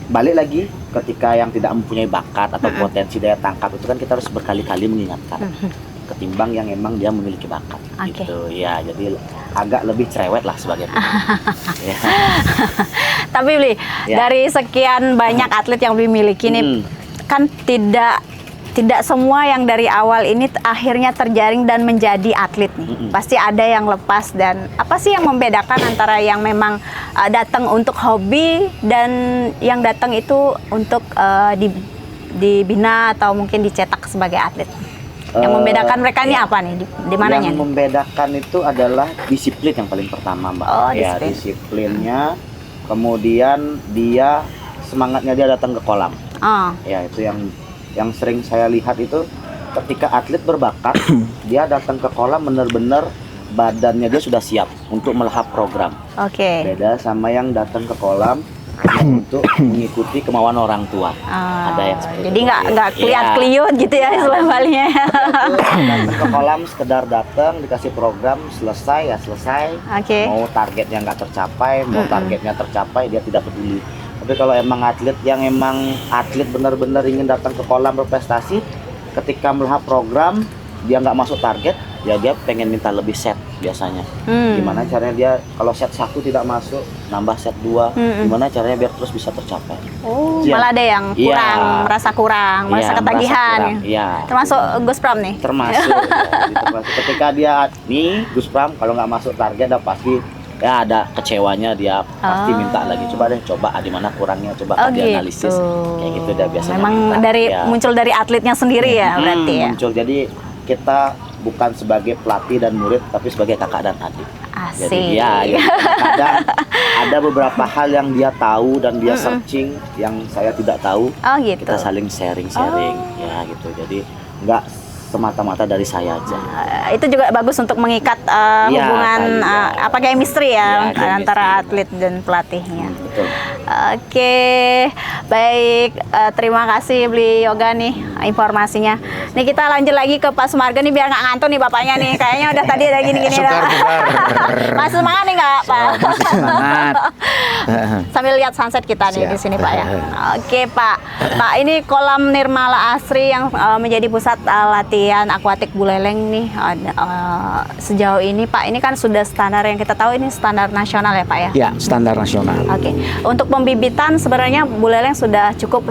balik lagi ketika yang tidak mempunyai bakat atau potensi daya tangkap itu kan kita harus berkali-kali mengingatkan. Ketimbang yang emang dia memiliki bakat gitu ya, jadi agak lebih cerewet lah sebagai ya. Tapi Bli, dari sekian banyak atlet yang Bli miliki nih kan tidak semua yang dari awal ini akhirnya terjaring dan menjadi atlet nih. Pasti ada yang lepas. Dan apa sih yang membedakan antara yang memang datang untuk hobi dan yang datang itu untuk dibina atau mungkin dicetak sebagai atlet? Yang membedakan mereka ini apa nih? Di mananya? Yang membedakan itu adalah disiplin yang paling pertama, Mbak. Oh, ya, disiplinnya. Kemudian dia semangatnya dia datang ke kolam. Ya, itu yang sering saya lihat itu ketika atlet berbakat, dia datang ke kolam benar-benar badannya dia sudah siap untuk melahap program. Beda sama yang datang ke kolam untuk mengikuti kemauan orang tua. Ada yang seperti jadi nggak kliat-kliut gitu ya selamalnya. Datang ke kolam sekedar datang dikasih program selesai ya selesai. Mau targetnya nggak tercapai, mau targetnya tercapai dia tidak peduli. Tapi kalau emang atlet yang emang atlet benar-benar ingin datang ke kolam berprestasi, ketika melahap program dia nggak masuk target, ya dia pengen minta lebih set biasanya. Gimana caranya dia kalau set 1 tidak masuk, nambah set 2, gimana caranya biar terus bisa tercapai. Malah ada yang kurang, merasa kurang, merasa ketagihan. Termasuk Gus Pram nih? Termasuk. Termasuk ketika dia nih Gus Pram kalau nggak masuk target udah pasti ya ada kecewanya, dia pasti minta lagi, coba di mana kurangnya, coba dianalisis. Kayak gitu dia biasanya. Memang muncul dari atletnya sendiri ya berarti ya. Muncul, jadi kita bukan sebagai pelatih dan murid tapi sebagai kakak dan adik. Asik. Jadi ya kadang ada beberapa hal yang dia tahu dan dia searching yang saya tidak tahu. Gitu. Kita saling sharing ya gitu. Jadi nggak semata-mata dari saya aja. Itu juga bagus untuk mengikat hubungan chemistry ya, antara atlet dan pelatihnya. Betul. Oke, baik. Terima kasih Bli Yoga nih informasinya. Nih kita lanjut lagi ke Pak Sumarga nih biar nggak ngantuk nih bapaknya nih. Kayaknya udah tadi ada gini-gini. Masih semangat nih nggak Pak? Masih semangat. Sambil lihat sunset kita nih di sini Pak ya. Oke Pak. Pak, ini kolam Nirmala Asri yang menjadi pusat latihan akuatik buleleng nih. Sejauh ini Pak, ini kan sudah standar yang kita tahu, ini standar nasional ya Pak ya? Ya, standar nasional. Oke. Untuk pembibitan sebenarnya buleleng sudah cukup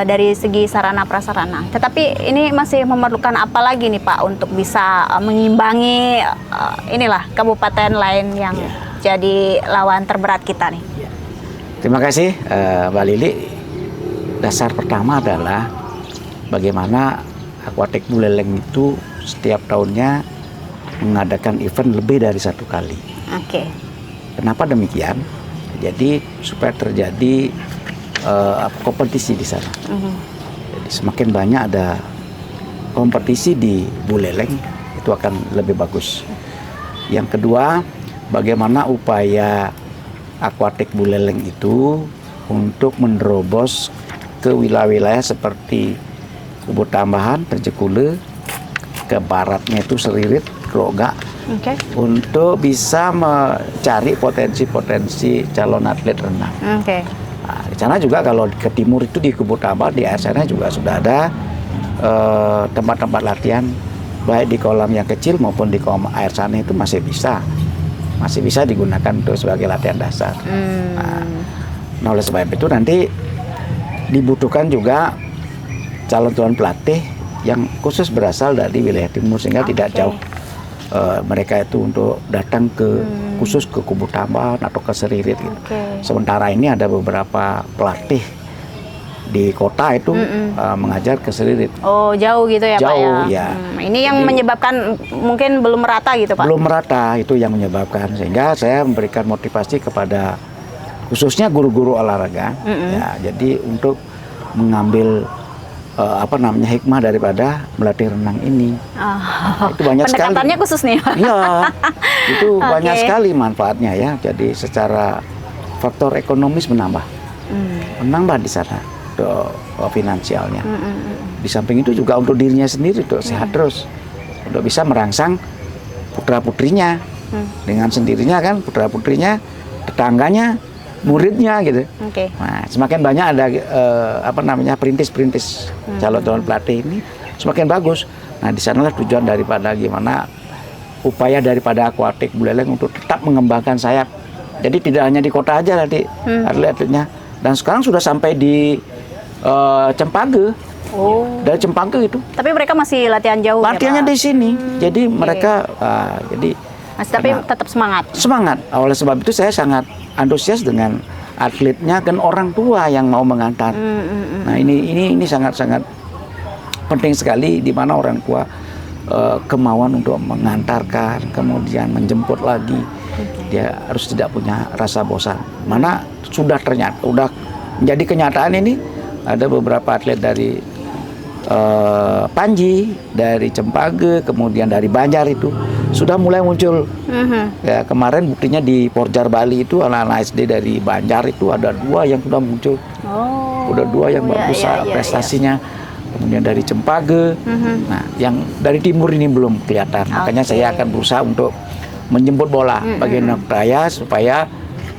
dari segi sarana prasarana. Tetapi ini masih memerlukan apa lagi nih Pak untuk bisa mengimbangi inilah kabupaten lain yang jadi lawan terberat kita nih. Terima kasih Mbak Lili. Dasar pertama adalah bagaimana akuatik buleleng itu setiap tahunnya mengadakan event lebih dari 1 kali. Kenapa demikian? Jadi supaya terjadi kompetisi di sana. Jadi semakin banyak ada kompetisi di buleleng itu akan lebih bagus. Yang kedua, bagaimana upaya akuatik buleleng itu untuk menerobos ke wilayah-wilayah seperti Kubu Tambahan, Perjekule, ke baratnya itu Seririt, Roga, untuk bisa mencari potensi-potensi calon atlet renang. Nah, Di sana juga kalau ke timur itu di Kubutambah di air sana juga sudah ada tempat-tempat latihan baik di kolam yang kecil maupun di kolam air sana itu masih bisa digunakan untuk sebagai latihan dasar. Nah, oleh sebab itu nanti dibutuhkan juga calon pelatih yang khusus berasal dari wilayah timur sehingga tidak jauh mereka itu untuk datang khusus ke Kubutambah atau ke Seririt gitu. Sementara ini ada beberapa pelatih di kota itu mengajar ke Seririt. Oh, jauh gitu ya, jauh, Pak ya. ya. Ini yang menyebabkan mungkin belum merata gitu, Pak. Belum merata, itu yang menyebabkan, sehingga saya memberikan motivasi kepada khususnya guru-guru olahraga ya, jadi untuk mengambil hikmah daripada melatih renang ini. Nah, itu banyak sekali. Pendekatannya khusus nih, Pak. Iya, itu banyak sekali manfaatnya ya. Jadi secara faktor ekonomis menambah di sana untuk finansialnya. Di samping itu juga untuk dirinya sendiri untuk sehat terus, untuk bisa merangsang putra putrinya dengan sendirinya kan, putra putrinya, tetangganya, muridnya gitu. Nah, semakin banyak ada perintis calon pelatih ini semakin bagus. Nah, di sanalah tujuan daripada gimana upaya daripada Aquatic Buleleng untuk tetap mengembangkan sayap. Jadi tidak hanya di kota aja nanti atlet-atletnya. Dan sekarang sudah sampai di Cempage. Dari Cempage itu. Tapi mereka masih latihan jauh. Latihannya ya, Pak? di sini. Jadi mereka tapi tetap semangat. Semangat. Oleh sebab itu saya sangat antusias dengan atletnya dan orang tua yang mau mengantar. Nah, ini sangat-sangat penting sekali di mana orang tua kemauan untuk mengantarkan, kemudian menjemput lagi. Dia harus tidak punya rasa bosan. Mana sudah menjadi kenyataan ini, ada beberapa atlet dari Panji, dari Cempage, kemudian dari Banjar itu sudah mulai muncul. Ya, kemarin buktinya di Porjar Bali itu anak-anak SD dari Banjar itu ada 2 yang sudah muncul. Udah 2 yang bagus prestasinya. Kemudian dari Cempage. Nah, yang dari timur ini belum kelihatan. Makanya saya akan berusaha untuk menjemput bola bagi anak raya supaya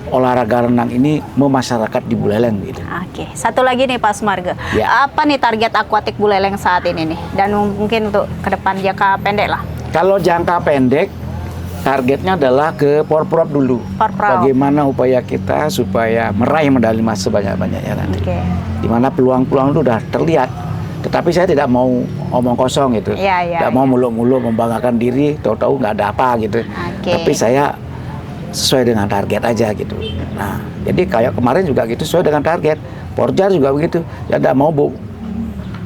olahraga renang ini memasyarakat di Buleleng gitu. Oke, satu lagi nih Pak Sumarga. Ya. Apa nih target Aquatic Buleleng saat ini nih? Dan mungkin untuk ke depan jangka pendek lah. Kalau jangka pendek, targetnya adalah ke Porprov dulu. Porprov. Bagaimana upaya kita supaya meraih medali emas sebanyak-banyaknya nanti. Di mana peluang-peluang itu udah terlihat. Tetapi saya tidak mau omong kosong gitu. Tidak mau muluk-muluk membanggakan diri, tahu-tahu nggak ada apa gitu. Tapi saya sesuai dengan target aja gitu. Nah, jadi kayak kemarin juga gitu, sesuai dengan target. Porjar juga begitu. Ya tidak mau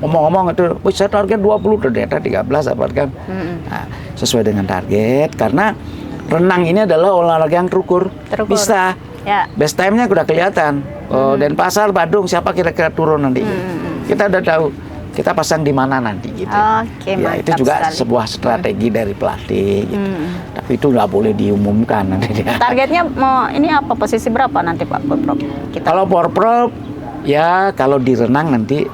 ngomong-ngomong itu, saya target 20, ternyata 13 apa kan. Nah, sesuai dengan target karena renang ini adalah olahraga yang terukur. Bisa. Ya. Best time-nya udah kelihatan. Denpasar, Badung, siapa kira-kira turun nanti. Kita udah tahu. Kita pasang di mana nanti gitu. Ya, itu juga sekali. Sebuah strategi dari pelatih gitu. Tapi itu nggak boleh diumumkan nanti. Targetnya mau ini apa, posisi berapa nanti Pak Porprov? Kalau Porprov ya kalau di renang nanti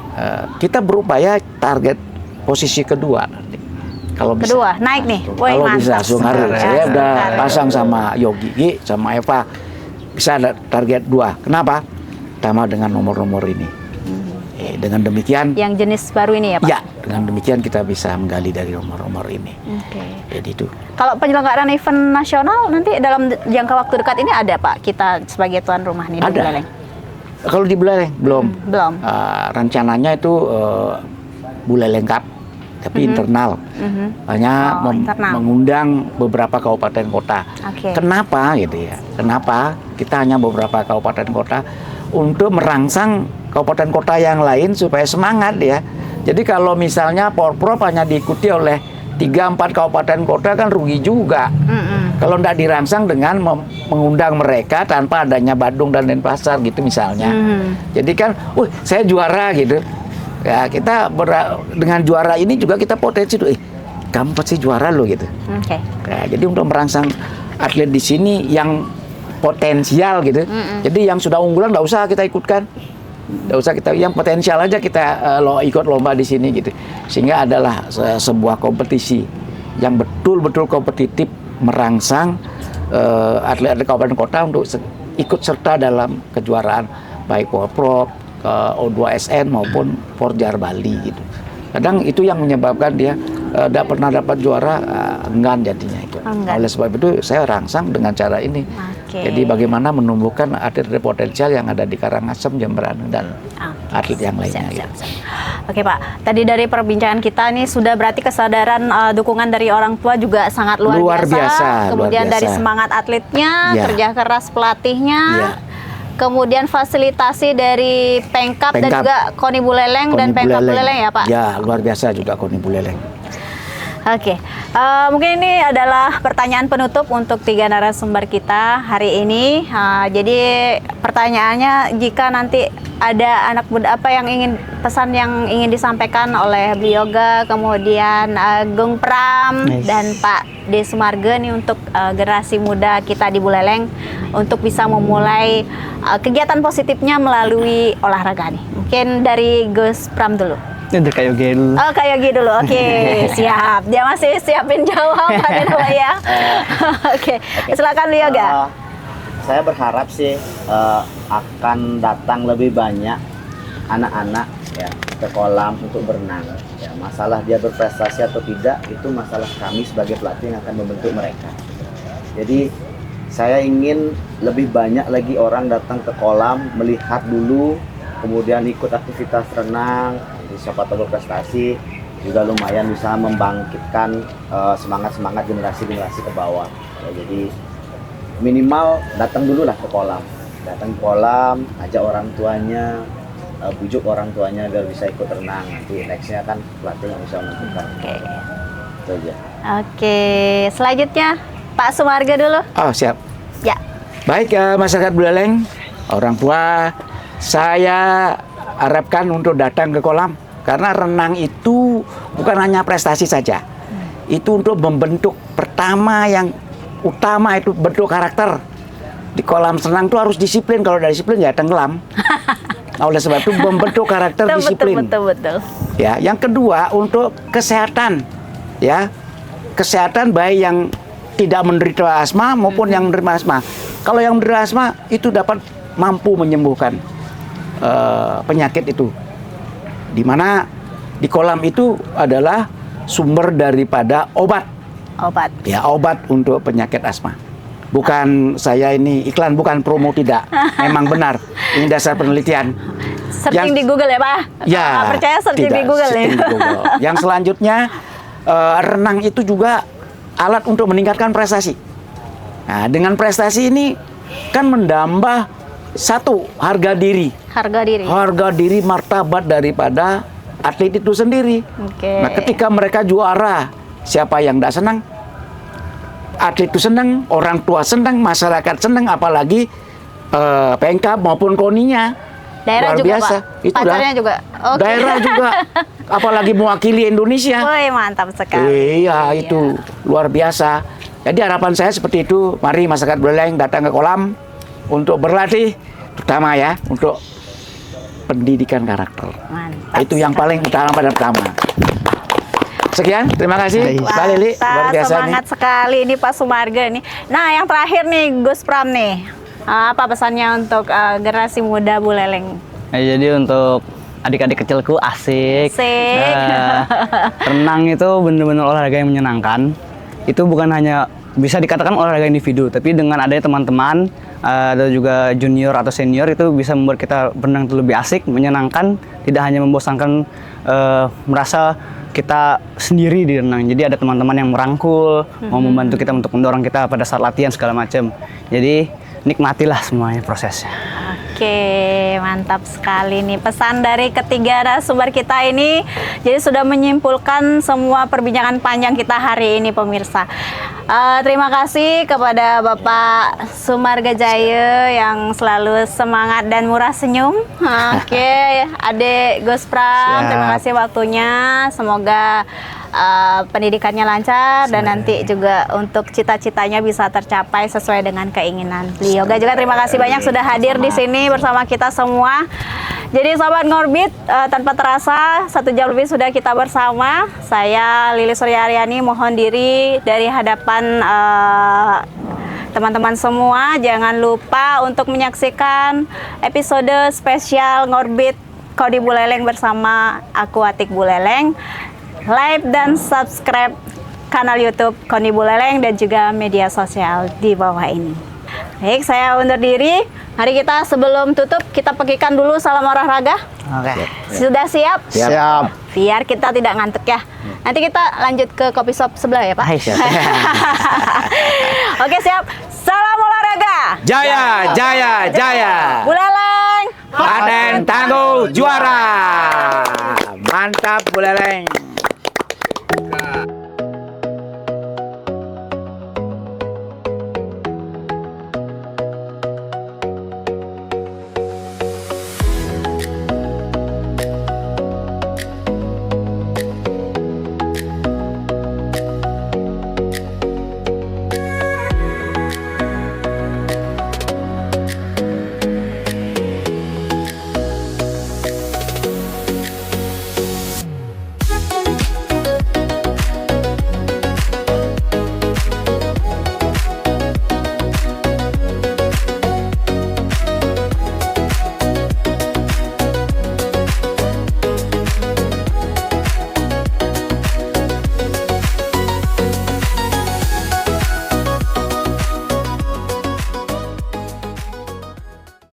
kita berupaya target posisi kedua nanti. Kalau kedua bisa, naik nih. Kalau bisa Sungaru, saya udah pasang sama Yogi sama Eva bisa ada target 2. Kenapa? Sama dengan nomor-nomor ini. Dengan demikian yang jenis baru ini ya Pak? Ya, dengan demikian kita bisa menggali dari nomor-nomor ini. Jadi itu. Kalau penyelenggaraan event nasional nanti dalam jangka waktu dekat ini ada Pak, kita sebagai tuan rumah nih di Buleleng? Kalau di Buleleng belum. Rencananya itu Buleleng Cup, tapi internal. Hanya mengundang beberapa kabupaten kota. Kenapa gitu ya? Kenapa kita hanya beberapa kabupaten kota untuk merangsang kabupaten kota yang lain supaya semangat ya. Jadi kalau misalnya Porprov hanya diikuti oleh 3-4 kabupaten kota kan rugi juga. Kalau tidak dirangsang dengan mengundang mereka tanpa adanya Badung dan Denpasar gitu misalnya. Jadi kan, saya juara gitu. Ya kita dengan juara ini juga kita potensi tuh, kamu pasti juara loh gitu. Ya, jadi untuk merangsang atlet di sini yang potensial gitu. Jadi yang sudah unggulan nggak usah kita ikutkan. Nggak usah kita, yang potensial aja kita ikut lomba di sini gitu. Sehingga adalah sebuah kompetisi yang betul-betul kompetitif merangsang atlet-atlet kabupaten kota untuk ikut serta dalam kejuaraan baik Polprov, O2SN maupun Porjar Bali gitu. Kadang itu yang menyebabkan dia tidak pernah dapat juara, enggan jadinya itu. Enggan. Oleh sebab itu saya rangsang dengan cara ini. Oke. Jadi bagaimana menumbuhkan atlet potensial yang ada di Karangasem, Jemberana dan atlet yang lainnya. Siap, siap. Oke Pak, tadi dari perbincangan kita nih sudah berarti kesadaran dukungan dari orang tua juga sangat luar biasa. Kemudian luar biasa. dari semangat atletnya, Ya. kerja keras pelatihnya. Ya. Kemudian fasilitasi dari Pengkap dan Pengkap. juga KONI Buleleng dan Pengkap Buleleng ya Pak? Ya, luar biasa juga KONI Buleleng. Oke, mungkin ini adalah pertanyaan penutup untuk 3 narasumber kita hari ini. Jadi pertanyaannya, jika nanti ada anak muda apa yang pesan yang ingin disampaikan oleh Blioga, kemudian Gung Pram dan Pak D. Sumarga nih untuk generasi muda kita di Buleleng untuk bisa memulai kegiatan positifnya melalui olahraga nih. Mungkin dari Gus Pram dulu. Itu kayak dulu. Oh, kayak gitu dulu. Oke, siap. Dia masih siapin jawaban Pak ya. Oke, silakan Blioga. Saya berharap sih akan datang lebih banyak anak-anak ya ke kolam untuk berenang. Ya, masalah dia berprestasi atau tidak itu masalah kami sebagai pelatih yang akan membentuk mereka. Jadi saya ingin lebih banyak lagi orang datang ke kolam, melihat dulu, kemudian ikut aktivitas renang. Jadi siapa tahu berprestasi juga lumayan bisa membangkitkan semangat-semangat generasi-generasi ke bawah. Ya, jadi minimal datang dulu lah ke kolam, ajak orang tuanya, bujuk orang tuanya biar bisa ikut renang. Nanti nextnya kan pelatih yang bisa menentukan. Oke. Itu aja. Oke, selanjutnya Pak Sumarga dulu. Oh, siap. Ya. Baik, masyarakat Buleleng, orang tua, saya harapkan untuk datang ke kolam karena renang itu bukan hanya prestasi saja. Itu untuk membentuk pertama yang utama itu bentuk karakter. Di kolam renang itu harus disiplin, kalau dari disiplin ya tenggelam. Nah, oleh sebab itu membentuk karakter disiplin. Betul. Ya, yang kedua untuk kesehatan. Ya. Kesehatan baik yang tidak menderita asma maupun yang menderita asma. Kalau yang menderita asma itu dapat mampu menyembuhkan penyakit itu. Di mana di kolam itu adalah sumber daripada obat. Ya, obat untuk penyakit asma. Bukan saya ini iklan, bukan promo, tidak. Memang benar. Ini dasar penelitian. Searching di Google ya Pak? Ya. Nggak percaya searching tidak, di Google ya? searching di Google. Yang selanjutnya renang itu juga alat untuk meningkatkan prestasi. Nah, dengan prestasi ini kan menambah satu harga diri. Harga diri martabat daripada atlet itu sendiri. Oke. Nah, ketika mereka juara, siapa yang tidak senang? Atlet itu senang, orang tua senang, masyarakat senang, apalagi Pengkap maupun KONI-nya. Daerah luar juga biasa. Pak? Itu Pacarnya juga? Oke. Daerah juga. Apalagi mewakili Indonesia. Woi, mantap sekali. Iya, itu luar biasa. Jadi harapan saya seperti itu. Mari masyarakat Buleleng datang ke kolam untuk berlatih, terutama ya untuk pendidikan karakter. Mantap. Itu yang paling utama pada pertama. Sekian, terima kasih Mbak Lili, luar biasa semangat nih. sekali ini Pak Sumarga nih. Nah, yang terakhir nih Gus Pram nih. Apa pesannya untuk generasi muda Buleleng? Jadi untuk adik-adik kecilku asik. Renang itu benar-benar olahraga yang menyenangkan. Itu bukan hanya bisa dikatakan olahraga individu, tapi dengan adanya teman-teman ada juga junior atau senior itu bisa membuat kita berenang itu lebih asik, menyenangkan, tidak hanya membosankan, merasa kita sendiri di renang. Jadi ada teman-teman yang merangkul, mau membantu kita untuk mendorong kita pada saat latihan segala macam. Jadi nikmatilah semuanya prosesnya. Oke, mantap sekali nih pesan dari ketiga narasumber kita ini. Jadi sudah menyimpulkan semua perbincangan panjang kita hari ini pemirsa. Terima kasih kepada Bapak Sumarga Jaya yang selalu semangat dan murah senyum. Oke, Adik Gus Pram, terima kasih waktunya. Semoga pendidikannya lancar dan nanti juga untuk cita-citanya bisa tercapai sesuai dengan keinginan beliau. Juga terima kasih banyak sudah hadir di sini bersama kita semua. Jadi sahabat Ngorbit, tanpa terasa 1 jam lebih sudah kita bersama. Saya Lili Suryaryani mohon diri dari hadapan Teman-teman semua jangan lupa untuk menyaksikan episode spesial Ngorbit Koni Buleleng bersama aku Atik Buleleng. Like dan subscribe kanal YouTube Koni Buleleng dan juga media sosial di bawah ini. Baik, saya undur diri. Mari kita sebelum tutup kita pegikan dulu salam olahraga. Oke. Sudah siap? Siap. Biar kita tidak ngantuk ya. Nanti kita lanjut ke kopi shop sebelah ya Pak. Hai, siap. Oke siap. Salam olahraga. Jaya, jaya, jaya. Buleleng. Paten tangguh juara. Mantap Buleleng.